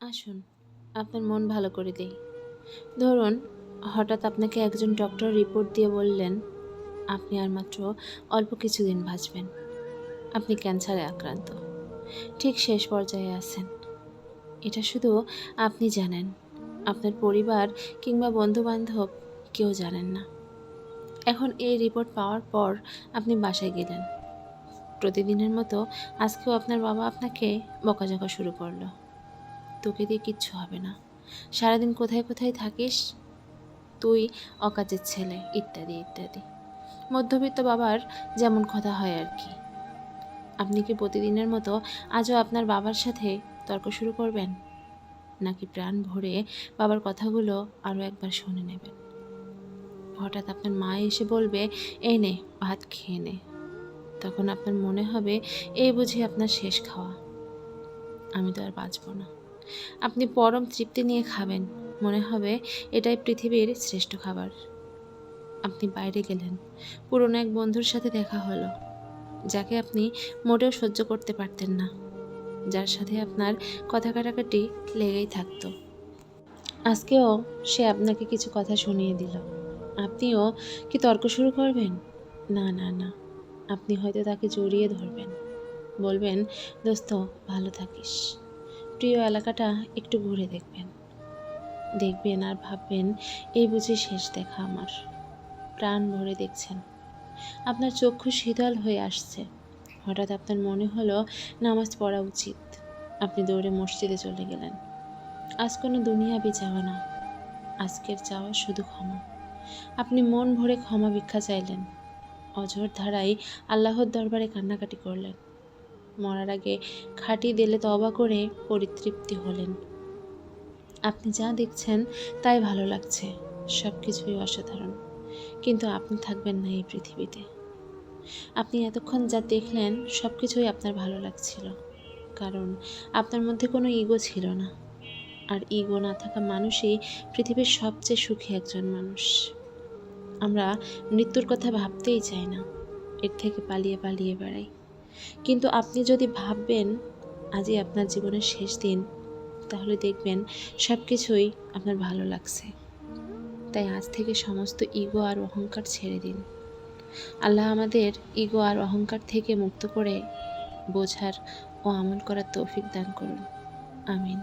আসুন, আপনার মন ভালো করে দেই। ধরুন, হঠাৎ আপনাকে একজন ডক্টর রিপোর্ট দিয়ে বললেন, আপনি আর মাত্র অল্প কিছুদিন বাঁচবেন। আপনি ক্যান্সারে আক্রান্ত। ঠিক শেষ পর্যায়ে আছেন। এটা শুধু আপনি জানেন। আপনার পরিবার কিংবা বন্ধু-বান্ধব কেউ জানেন না। এখন এই রিপোর্ট পাওয়ার পর আপনি বাসায় গেলেন। প্রতিদিনের মতো আজকেও আপনার বাবা আপনাকে বকাঝকা শুরু করলো। তোকে দিয়ে কিচ্ছু হবে না। সারাদিন কোথায় কোথায় থাকিস? তুই অকাজের ছেলে, ইত্যাদি ইত্যাদি। মধ্যবিত্ত বাবার যেমন কথা হয় আর কি। আপনি কি প্রতিদিনের মতো আজও আপনার বাবার সাথে তর্ক শুরু করবেন? নাকি প্রাণ ভরে বাবার কথাগুলো আরও একবার শুনে নেবেন? হঠাৎ আপনার মা এসে বলবে, এই নে ভাত খেয়ে নে। তখন আপনার মনে হবে, এই বুঝি আপনার শেষ খাওয়া। আমি তো আর বাঁচব না। আপনি পরম তৃপ্তি নিয়ে খাবেন। মনে হবে এটাই পৃথিবীর শ্রেষ্ঠ খাবার। আপনি বাইরে গেলেন। পুরনো এক বন্ধুর সাথে দেখা হলো, যাকে আপনি মোটেও সহ্য করতে পারতেন না, যার সাথে আপনার কথা কাটাকাটি লেগেই থাকতো। আজকেও সে আপনাকে কিছু কথা শুনিয়ে দিল। আপনিও কি তর্ক শুরু করবেন? না না না, আপনি হয়তো তাকে জড়িয়ে ধরবেন। বলবেন, দোস্ত ভালো থাকিস। প্রিয় এলাকাটা একটু ঘুরে দেখবেন। দেখবেন আর ভাববেন, এই বুঝি শেষ দেখা আমার। প্রাণ ভরে দেখছেন। আপনার চক্ষু শীতল হয়ে আসছে। হঠাৎ আপনার মনে হলো নামাজ পড়া উচিত। আপনি দৌড়ে মসজিদে চলে গেলেন। আজ কোনো দুনিয়াবি চাওয়া না, আজকের চাওয়া শুধু ক্ষমা। আপনি মন ভরে ক্ষমা ভিক্ষা চাইলেন। অঝোর ধারায় আল্লাহর দরবারে কান্নাকাটি করলেন। মরার আগে খাঁটি দিলে তওবা করে পরিতৃপ্তি হলেন। আপনি যা দেখছেন তাই ভালো লাগছে, সব কিছুই অসাধারণ। কিন্তু আপনি থাকবেন না এই পৃথিবীতে। আপনি এতক্ষণ যা দেখলেন সব কিছুই আপনার ভালো লাগছিল, কারণ আপনার মধ্যে কোনো ইগো ছিল না। আর ইগো না থাকা মানুষই পৃথিবীর সবচেয়ে সুখী একজন মানুষ। আমরা মৃত্যুর কথা ভাবতেই চাই না, এর থেকে পালিয়ে পালিয়ে বেড়াই। কিন্তু আপনি যদি ভাববেন আজই আপনার জীবনের শেষ দিন, তাহলে দেখবেন সব কিছুই আপনার ভালো লাগছে। তাই আজ থেকে সমস্ত ইগো আর অহংকার ছেড়ে দিন। আল্লাহ আমাদের ইগো আর অহংকার থেকে মুক্ত করে বোঝার ও আমল করার তৌফিক দান করুন। আমিন।